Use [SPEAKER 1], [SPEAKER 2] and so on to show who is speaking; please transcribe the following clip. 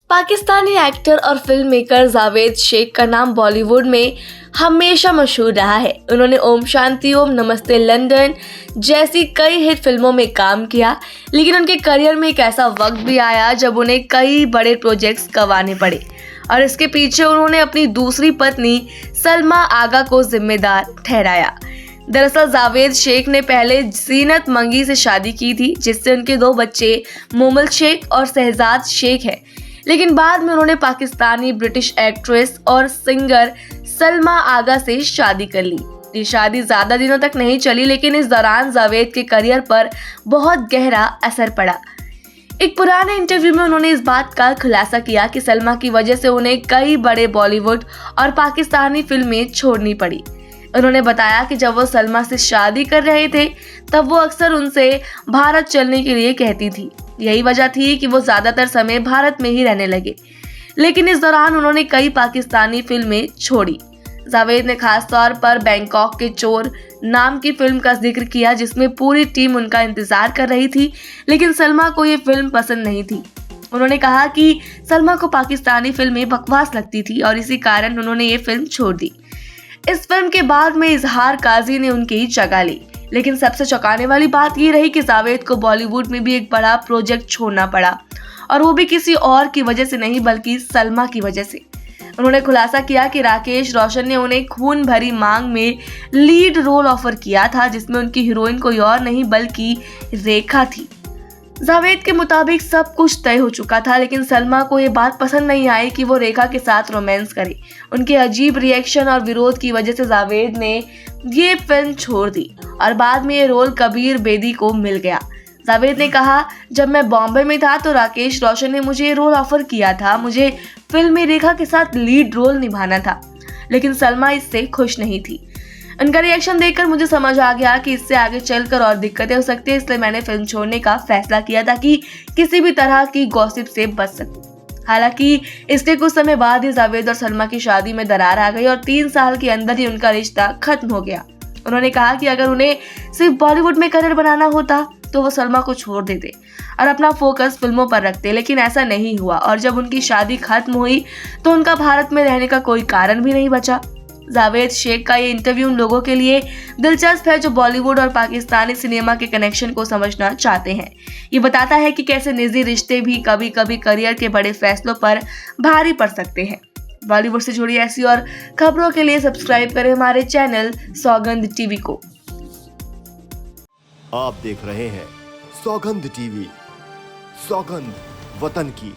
[SPEAKER 1] Pakistani actor और film maker Javed Sheikh का नाम बॉलीवुड में हमेशा मशहूर रहा है। उन्होंने ओम शांति ओम, नमस्ते लंदन जैसी कई हिट फिल्मों में काम किया, लेकिन उनके करियर में एक ऐसा वक्त भी आया जब उन्हें कई बड़े प्रोजेक्ट्स गंवाने पड़े और इसके पीछे उन्होंने अपनी दूसरी पत्नी सलमा आगा को जिम्मेदार ठहराया। दरअसल जावेद शेख ने पहले जीनत मंगी से शादी की थी, जिससे उनके 2 बच्चे मोमल शेख और शहजाद शेख हैं। लेकिन बाद में उन्होंने पाकिस्तानी ब्रिटिश एक्ट्रेस और सिंगर सलमा आगा से शादी कर ली। ये शादी ज्यादा दिनों तक नहीं चली, लेकिन इस दौरान जावेद के करियर पर बहुत गहरा असर पड़ा। एक पुराने इंटरव्यू में उन्होंने इस बात का खुलासा किया कि सलमा की वजह से उन्हें कई बड़े बॉलीवुड और पाकिस्तानी फिल्में छोड़नी पड़ी। उन्होंने बताया कि जब वो सलमा से शादी कर रहे थे तब वो अक्सर उनसे भारत चलने के लिए कहती थी। यही वजह थी कि वो ज्यादातर समय भारत में ही रहने लगे, लेकिन इस दौरान उन्होंने कई पाकिस्तानी फिल्में छोड़ी। जावेद ने खास तौर पर बैंकॉक के चोर नाम की फिल्म का जिक्र किया, जिसमें पूरी टीम उनका इंतजार कर रही थी, लेकिन सलमा को ये फिल्म पसंद नहीं थी। उन्होंने कहा कि सलमा को पाकिस्तानी फिल्में बकवास लगती थी और इसी कारण उन्होंने ये फिल्म छोड़ दी। इस फिल्म के बाद में इजहार काजी ने उनकी जगह ली, लेकिन सबसे चौंकाने वाली बात ये रही कि जावेद को बॉलीवुड में भी एक बड़ा प्रोजेक्ट छोड़ना पड़ा, और वो भी किसी और की वजह से नहीं बल्कि सलमा की वजह से। उन्होंने खुलासा किया कि राकेश रोशन ने उन्हें खून भरी मांग में लीड रोल ऑफर किया था, जिसमें उनकी हीरोइन कोई और नहीं बल्कि रेखा थी। जावेद के मुताबिक सब कुछ तय हो चुका था, लेकिन सलमा को ये बात पसंद नहीं आई कि वो रेखा के साथ रोमांस करे। उनके अजीब रिएक्शन और विरोध की वजह से जावेद ने ये फिल्म छोड़ दी और बाद में ये रोल कबीर बेदी को मिल गया। जावेद ने कहा, जब मैं बॉम्बे में था तो राकेश रोशन ने मुझे ये रोल ऑफर किया था। मुझे फिल्म में रेखा के साथ लीड रोल निभाना था, लेकिन सलमा इससे खुश नहीं थी। उनका रिएक्शन देखकर मुझे समझ आ गया कि इससे आगे चलकर और दिक्कतें हो सकती है, इसलिए मैंने फिल्म छोड़ने का फैसला किया ताकि किसी भी तरह की गॉसिप से बच सकूं। हालांकि इसके कुछ समय बाद ही जावेद और सलमा की शादी में दरार आ गई और 3 साल के अंदर ही उनका रिश्ता खत्म हो गया। उन्होंने कहा कि अगर उन्हें सिर्फ बॉलीवुड में करियर बनाना होता तो वो सलमा को छोड़ देते और अपना फोकस फिल्मों पर रखते, लेकिन ऐसा नहीं हुआ और जब उनकी शादी खत्म हुई तो उनका भारत में रहने का कोई कारण भी नहीं बचा। जावेद शेख का ये इंटरव्यू उन लोगों के लिए दिलचस्प है जो बॉलीवुड और पाकिस्तानी सिनेमा के कनेक्शन को समझना चाहते हैं। ये बताता है कि कैसे निजी रिश्ते भी कभी कभी करियर के बड़े फैसलों पर भारी पड़ सकते हैं। बॉलीवुड से जुड़ी ऐसी और खबरों के लिए सब्सक्राइब करें हमारे चैनल सौगंध टीवी को।
[SPEAKER 2] आप देख रहे हैं सौगंध टीवी, सौगंध वतन की।